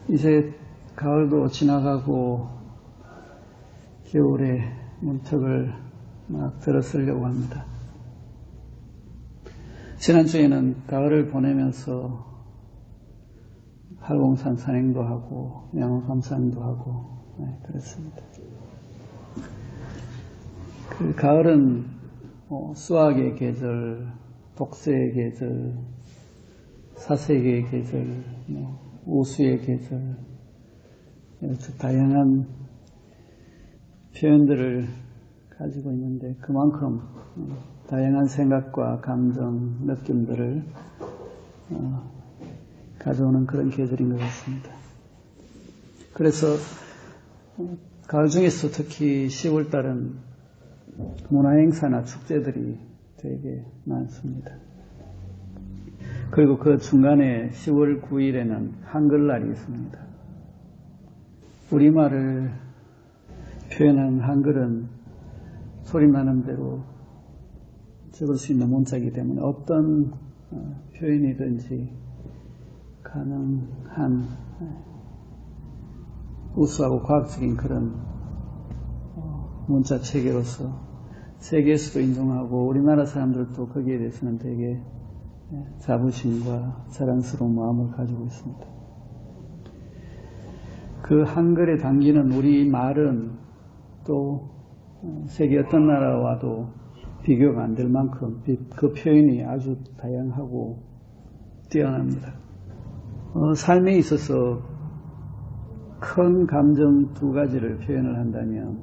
이제 가을도 지나가고 겨울에 문턱을 막 들어서려고 합니다. 지난주에는 가을을 보내면서 팔공산 산행도 하고 양호삼 산행도 하고 그랬습니다. 그 가을은 수학의 계절, 독서의 계절, 사색의 계절, 우수의 계절, 이렇게 다양한 표현들을 가지고 있는데 그만큼 다양한 생각과 감정, 느낌들을 가져오는 그런 계절인 것 같습니다. 그래서 가을 중에서 특히 10월달은 문화행사나 축제들이 되게 많습니다. 그리고 그 중간에 10월 9일에는 한글날이 있습니다. 우리말을 표현한 한글은 소리나는 대로 적을 수 있는 문자이기 때문에 어떤 표현이든지 가능한 우수하고 과학적인 그런 문자 체계로서 세계에서도 인정하고 우리나라 사람들도 거기에 대해서는 되게 자부심과 자랑스러운 마음을 가지고 있습니다. 그 한글에 담기는 우리 말은 또 세계 어떤 나라와도 비교가 안 될 만큼 그 표현이 아주 다양하고 뛰어납니다. 삶에 있어서 큰 감정 두 가지를 표현을 한다면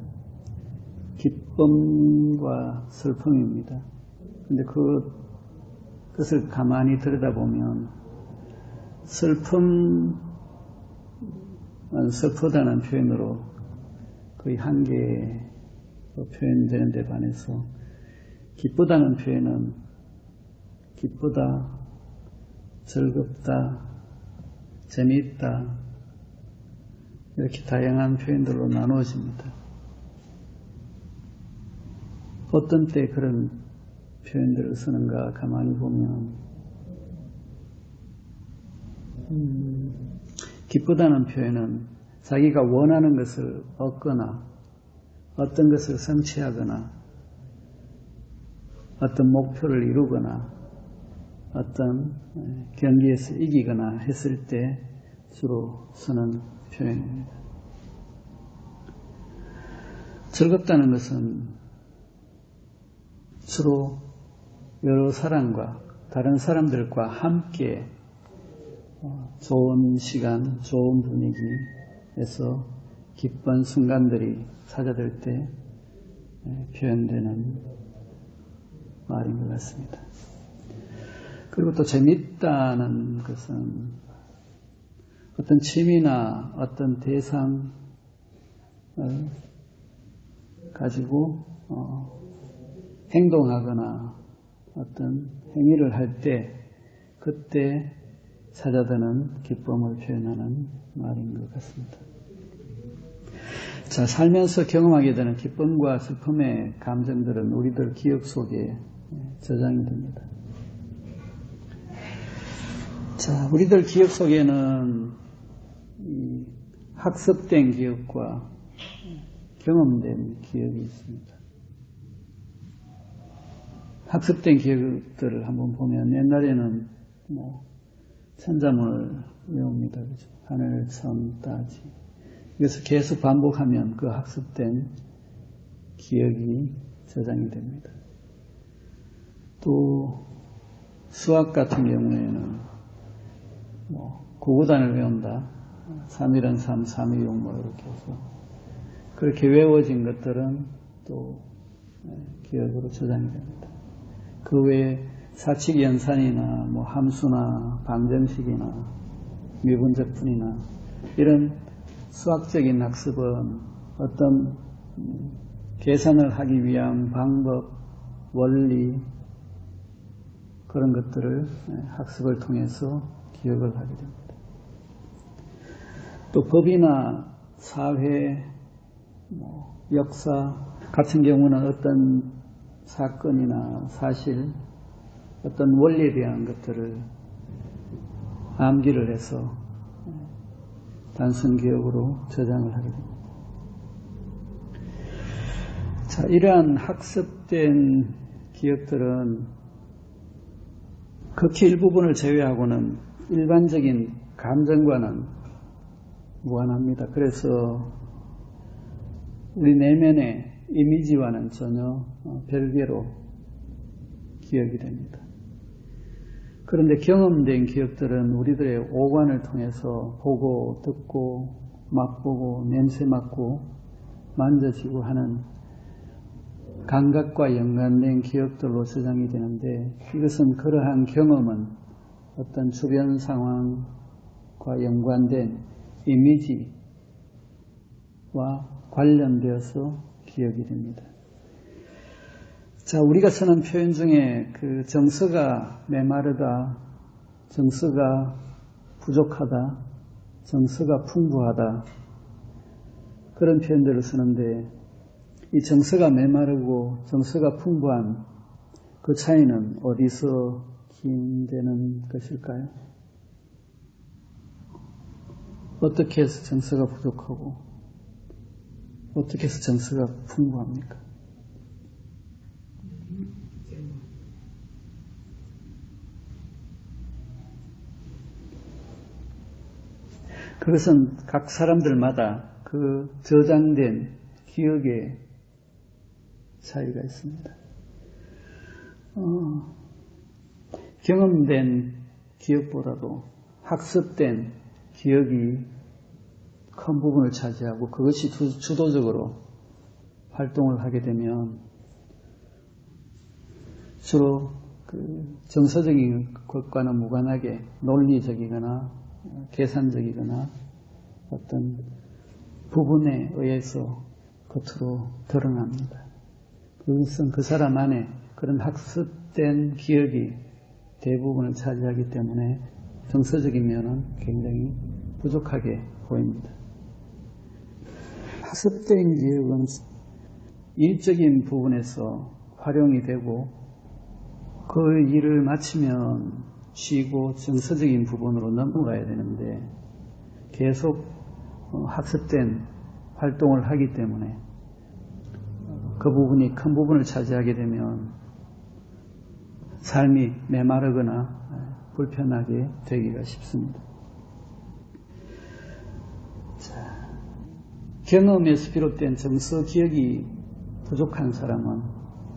기쁨과 슬픔입니다. 근데 그것을 가만히 들여다보면 슬프다는 표현으로 거의 한 개의 표현되는 데 반해서 기쁘다는 표현은 기쁘다, 즐겁다, 재미있다 이렇게 다양한 표현들로 나누어집니다. 어떤 때 그런 표현들을 쓰는가 가만히 보면 기쁘다는 표현은 자기가 원하는 것을 얻거나 어떤 것을 성취하거나 어떤 목표를 이루거나 어떤 경기에서 이기거나 했을 때 주로 쓰는 표현입니다. 즐겁다는 것은 주로 여러 사람과 다른 사람들과 함께 좋은 시간, 좋은 분위기에서 기쁜 순간들이 찾아들 때 표현되는 말인 것 같습니다. 그리고 또 재밌다는 것은 어떤 취미나 어떤 대상을 가지고 행동하거나 어떤 행위를 할 때 그때 찾아드는 기쁨을 표현하는 말인 것 같습니다. 자, 살면서 경험하게 되는 기쁨과 슬픔의 감정들은 우리들 기억 속에 저장이 됩니다. 자, 우리들 기억 속에는 이 학습된 기억과 경험된 기억이 있습니다. 학습된 기억들을 한번 보면 옛날에는 천자문을 외웁니다. 그죠? 하늘, 천, 따지. 이것을 계속 반복하면 그 학습된 기억이 저장이 됩니다. 또 수학 같은 경우에는 구구단을 외운다. 3일은 3, 3이 6 이렇게 해서 그렇게 외워진 것들은 또 기억으로 저장이 됩니다. 그 외에 사칙 연산이나 함수나 방정식이나 미분적분이나 이런 수학적인 학습은 어떤 계산을 하기 위한 방법, 원리 그런 것들을 학습을 통해서 기억을 하게 됩니다. 또 법이나 사회, 역사 같은 경우는 어떤 사건이나 사실, 어떤 원리에 대한 것들을 암기를 해서 단순 기억으로 저장을 하게 됩니다. 자, 이러한 학습된 기억들은 극히 일부분을 제외하고는 일반적인 감정과는 무관합니다. 그래서 우리 내면의 이미지와는 전혀 별개로 기억이 됩니다. 그런데 경험된 기억들은 우리들의 오감을 통해서 보고, 듣고, 맛보고, 냄새 맡고, 만져지고 하는 감각과 연관된 기억들로 저장이 되는데, 이것은 그러한 경험은 어떤 주변 상황과 연관된 이미지와 관련되어서 기억이 됩니다. 자, 우리가 쓰는 표현 중에 그 정서가 메마르다, 정서가 부족하다, 정서가 풍부하다, 그런 표현들을 쓰는데, 이 정서가 메마르고 정서가 풍부한 그 차이는 어디서 기인되는 것일까요? 어떻게 해서 정서가 부족하고 어떻게 해서 정서가 풍부합니까? 그것은 각 사람들마다 그 저장된 기억의 차이가 있습니다. 경험된 기억보다도 학습된 기억이 큰 부분을 차지하고 그것이 주도적으로 활동을 하게 되면 주로 그 정서적인 것과는 무관하게 논리적이거나 계산적이거나 어떤 부분에 의해서 겉으로 드러납니다. 그것은 그 사람 안에 그런 학습된 기억이 대부분을 차지하기 때문에 정서적인 면은 굉장히 부족하게 보입니다. 학습된 기억은 일적인 부분에서 활용이 되고 그 일을 마치면 쉬고 정서적인 부분으로 넘어가야 되는데 계속 학습된 활동을 하기 때문에 그 부분이 큰 부분을 차지하게 되면 삶이 메마르거나 불편하게 되기가 쉽습니다. 자, 경험에서 비롯된 정서 기억이 부족한 사람은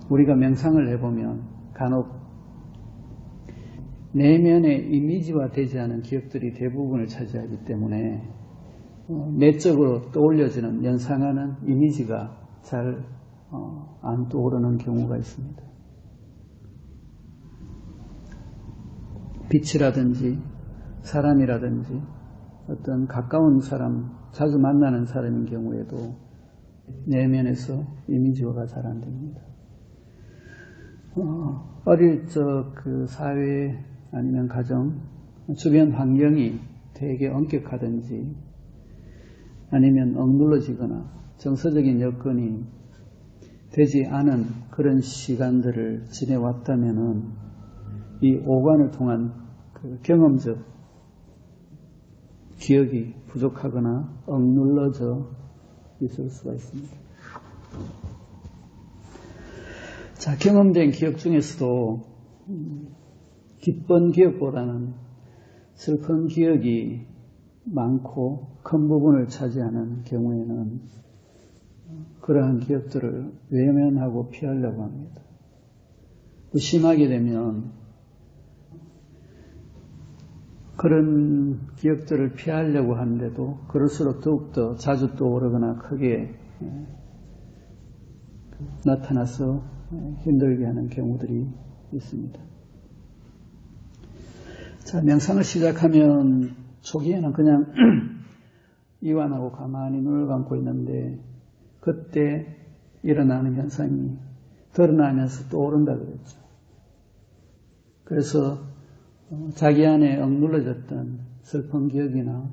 우리가 명상을 해보면 간혹 내면의 이미지화 되지 않은 기억들이 대부분을 차지하기 때문에 내적으로 떠올려지는 연상하는 이미지가 잘 안 떠오르는 경우가 있습니다. 빛이라든지 사람이라든지 어떤 가까운 사람, 자주 만나는 사람인 경우에도 내면에서 이미지화가 잘 안 됩니다. 어릴 적 그 사회 아니면 가정, 주변 환경이 되게 엄격하든지 아니면 억눌러지거나 정서적인 여건이 되지 않은 그런 시간들을 지내왔다면은 이 오감을 통한 그 경험적 기억이 부족하거나 억눌러져 있을 수가 있습니다. 자, 경험된 기억 중에서도 기쁜 기억보다는 슬픈 기억이 많고 큰 부분을 차지하는 경우에는 그러한 기억들을 외면하고 피하려고 합니다. 심하게 되면 그런 기억들을 피하려고 하는데도 그럴수록 더욱더 자주 떠오르거나 크게 나타나서 힘들게 하는 경우들이 있습니다. 자, 명상을 시작하면 초기에는 그냥 이완하고 가만히 눈을 감고 있는데 그때 일어나는 현상이 드러나면서 떠오른다 그랬죠. 그래서 자기 안에 억눌러졌던 슬픈 기억이나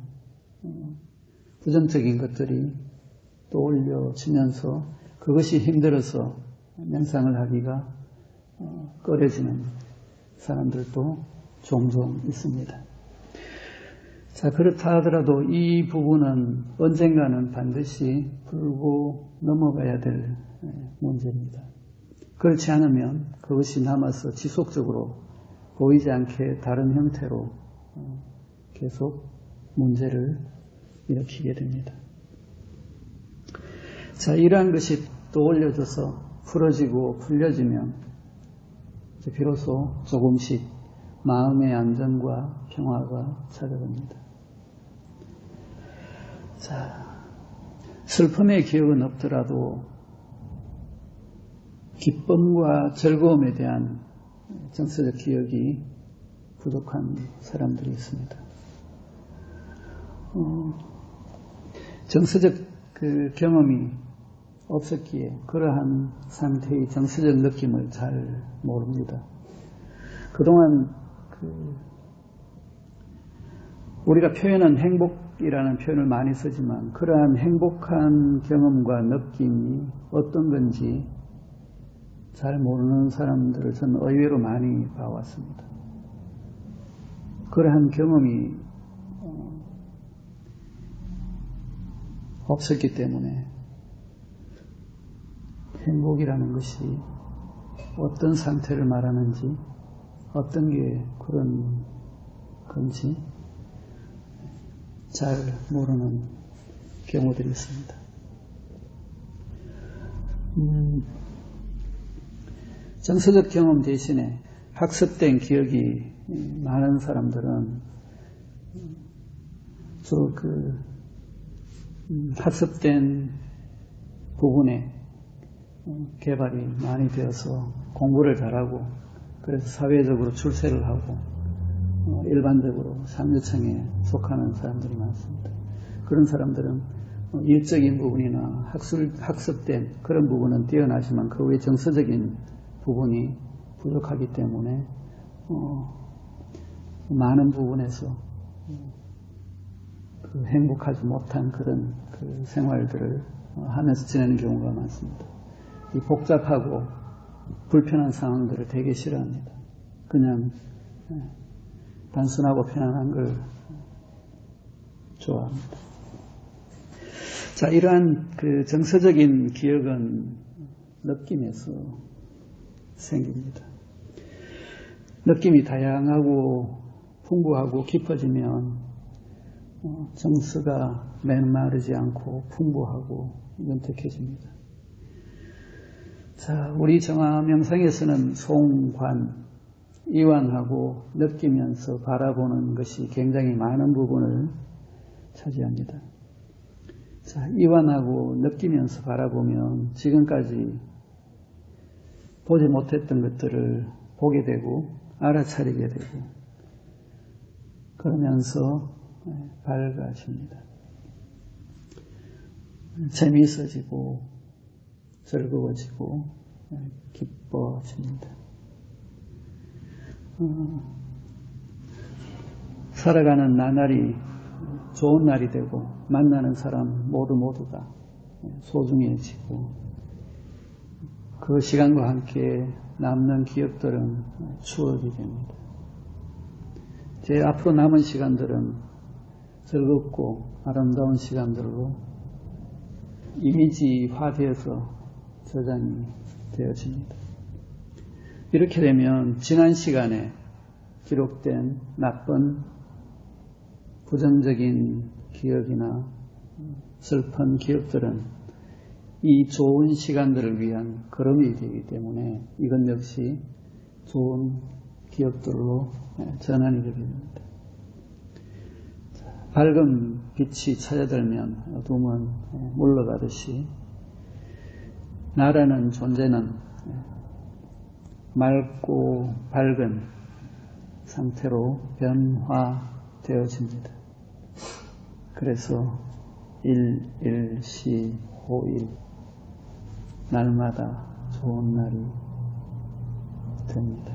부정적인 것들이 떠올려지면서 그것이 힘들어서 명상을 하기가 꺼려지는 사람들도 종종 있습니다. 자, 그렇다 하더라도 이 부분은 언젠가는 반드시 풀고 넘어가야 될 문제입니다. 그렇지 않으면 그것이 남아서 지속적으로 보이지 않게 다른 형태로 계속 문제를 일으키게 됩니다. 자, 이러한 것이 떠올려져서 풀어지고 풀려지면 이제 비로소 조금씩 마음의 안정과 평화가 찾아옵니다. 자, 슬픔의 기억은 없더라도 기쁨과 즐거움에 대한 정서적 기억이 부족한 사람들이 있습니다. 정서적 그 경험이 없었기에 그러한 상태의 정서적 느낌을 잘 모릅니다. 그동안 우리가 표현은 행복이라는 표현을 많이 쓰지만 그러한 행복한 경험과 느낌이 어떤 건지 잘 모르는 사람들을 저는 의외로 많이 봐왔습니다. 그러한 경험이 없었기 때문에 행복이라는 것이 어떤 상태를 말하는지 어떤 게 그런 건지 잘 모르는 경우들이 있습니다. 정서적 경험 대신에 학습된 기억이 많은 사람들은 주로 학습된 부분에 개발이 많이 되어서 공부를 잘하고 그래서 사회적으로 출세를 하고 일반적으로 상류층에 속하는 사람들이 많습니다. 그런 사람들은 일적인 부분이나 학습된 그런 부분은 뛰어나지만 그 외 정서적인 부분이 부족하기 때문에 많은 부분에서 행복하지 못한 그런 생활들을 하면서 지내는 경우가 많습니다. 이 복잡하고 불편한 상황들을 되게 싫어합니다. 그냥 단순하고 편안한 걸 좋아합니다. 자, 이러한 정서적인 기억은 느낌에서 생깁니다. 느낌이 다양하고 풍부하고 깊어지면 정서가 메마르지 않고 풍부하고 윤택해집니다. 자, 우리 정화 명상에서는 송관, 이완하고 느끼면서 바라보는 것이 굉장히 많은 부분을 차지합니다. 자, 이완하고 느끼면서 바라보면 지금까지 보지 못했던 것들을 보게 되고 알아차리게 되고 그러면서 밝아집니다. 재미있어지고 즐거워지고 기뻐집니다. 살아가는 나날이 좋은 날이 되고 만나는 사람 모두가 소중해지고 그 시간과 함께 남는 기억들은 추억이 됩니다. 제 앞으로 남은 시간들은 즐겁고 아름다운 시간들로 이미지화되어서 저장이 되어집니다. 이렇게 되면 지난 시간에 기록된 나쁜 부정적인 기억이나 슬픈 기억들은 이 좋은 시간들을 위한 걸음이 되기 때문에 이것 역시 좋은 기억들로 전환이 되게 됩니다. 밝은 빛이 찾아들면 어둠은 물러가듯이 나라는 존재는 맑고 밝은 상태로 변화되어집니다. 그래서 일일시호일 날마다 좋은 날이 됩니다.